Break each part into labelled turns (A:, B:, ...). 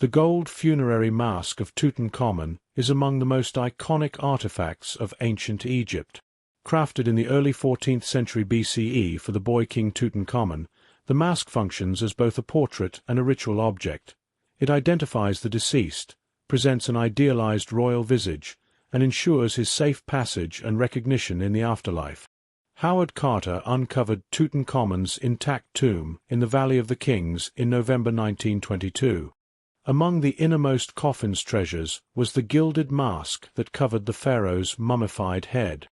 A: The gold funerary mask of Tutankhamun is among the most iconic artifacts of ancient Egypt. Crafted in the early 14th century BCE for the boy king Tutankhamun, the mask functions as both a portrait and a ritual object. It identifies the deceased, presents an idealized royal visage, and ensures his safe passage and recognition in the afterlife. Howard Carter uncovered Tutankhamun's intact tomb in the Valley of the Kings in November 1922. Among the innermost coffin's treasures was the gilded mask that covered the pharaoh's mummified head.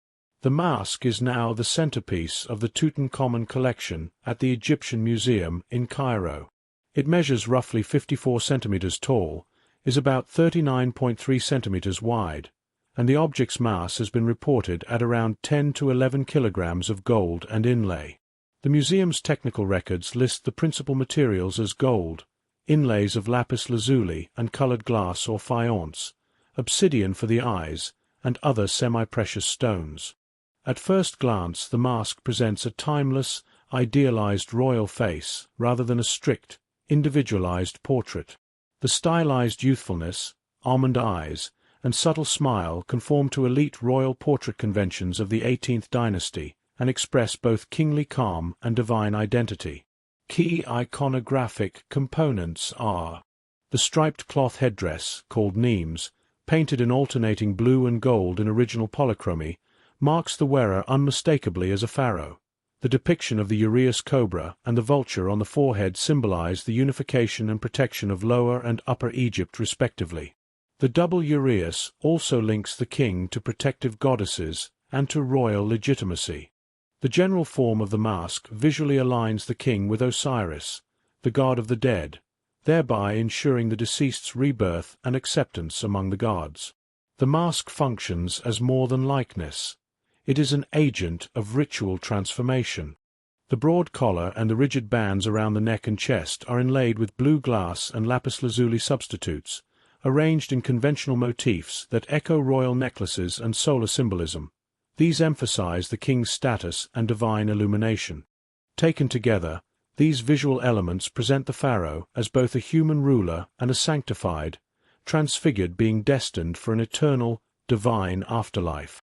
A: The mask is now the centerpiece of the Tutankhamun collection at the Egyptian Museum in Cairo. It measures roughly 54 centimeters tall, is about 39.3 centimeters wide, and the object's mass has been reported at around 10 to 11 kilograms of gold and inlay. The museum's technical records list the principal materials as gold, inlays of lapis lazuli and colored glass or faience, obsidian for the eyes, and other semi-precious stones. At first glance, the mask presents a timeless, idealized royal face rather than a strict, individualized portrait. The stylized youthfulness, almond eyes, and subtle smile conform to elite royal portrait conventions of the 18th dynasty and express both kingly calm and divine identity. Key iconographic components are the striped cloth headdress, called nemes, painted in alternating blue and gold in original polychromy, marks the wearer unmistakably as a pharaoh. The depiction of the uraeus cobra and the vulture on the forehead symbolize the unification and protection of Lower and Upper Egypt respectively. The double uraeus also links the king to protective goddesses and to royal legitimacy. The general form of the mask visually aligns the king with Osiris, the god of the dead, thereby ensuring the deceased's rebirth and acceptance among the gods. The mask functions as more than likeness. It is an agent of ritual transformation. The broad collar and the rigid bands around the neck and chest are inlaid with blue glass and lapis lazuli substitutes, arranged in conventional motifs that echo royal necklaces and solar symbolism. These emphasize the king's status and divine illumination. Taken together, these visual elements present the pharaoh as both a human ruler and a sanctified, transfigured being destined for an eternal, divine afterlife.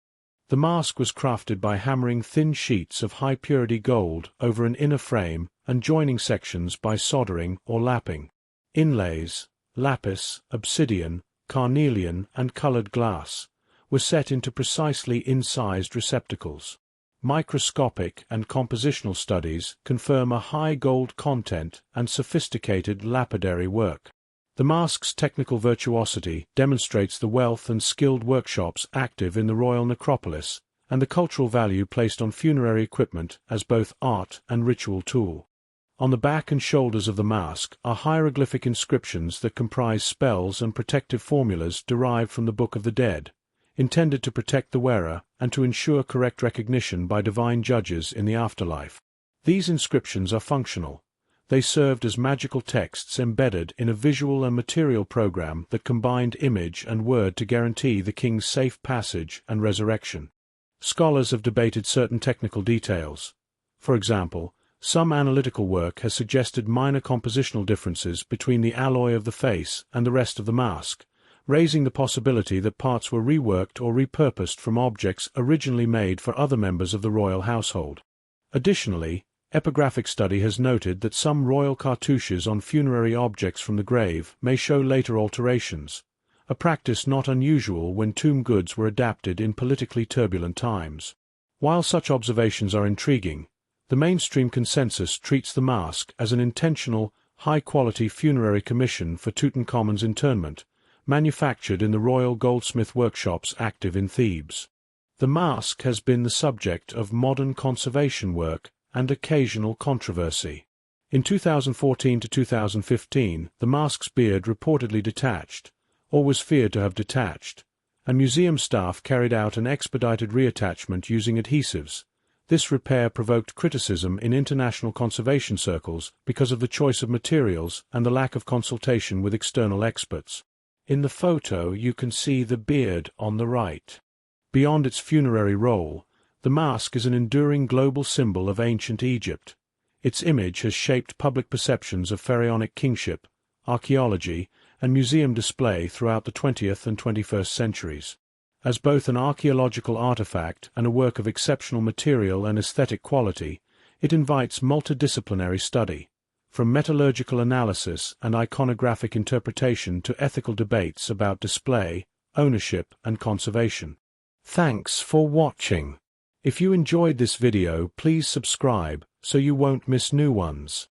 A: The mask was crafted by hammering thin sheets of high-purity gold over an inner frame and joining sections by soldering or lapping. Inlays, lapis, obsidian, carnelian, and colored glass, were set into precisely incised receptacles. Microscopic and compositional studies confirm a high gold content and sophisticated lapidary work. The mask's technical virtuosity demonstrates the wealth and skilled workshops active in the royal necropolis and the cultural value placed on funerary equipment as both art and ritual tool. On the back and shoulders of the mask are hieroglyphic inscriptions that comprise spells and protective formulas derived from the Book of the Dead, intended to protect the wearer and to ensure correct recognition by divine judges in the afterlife. These inscriptions are functional. They served as magical texts embedded in a visual and material program that combined image and word to guarantee the king's safe passage and resurrection. Scholars have debated certain technical details. For example, some analytical work has suggested minor compositional differences between the alloy of the face and the rest of the mask, raising the possibility that parts were reworked or repurposed from objects originally made for other members of the royal household. Additionally, epigraphic study has noted that some royal cartouches on funerary objects from the grave may show later alterations, a practice not unusual when tomb goods were adapted in politically turbulent times. While such observations are intriguing, the mainstream consensus treats the mask as an intentional, high-quality funerary commission for Tutankhamun's interment, manufactured in the royal goldsmith workshops active in Thebes. The mask has been the subject of modern conservation work and occasional controversy. In 2014 to 2015, the mask's beard reportedly detached, or was feared to have detached, and museum staff carried out an expedited reattachment using adhesives. This repair provoked criticism in international conservation circles because of the choice of materials and the lack of consultation with external experts. In the photo you can see the beard on the right. Beyond its funerary role, the mask is an enduring global symbol of ancient Egypt. Its image has shaped public perceptions of pharaonic kingship, archaeology, and museum display throughout the 20th and 21st centuries. As both an archaeological artifact and a work of exceptional material and aesthetic quality, it invites multidisciplinary study, from metallurgical analysis and iconographic interpretation to ethical debates about display, ownership, and conservation. Thanks for watching. If you enjoyed this video, please subscribe so you won't miss new ones.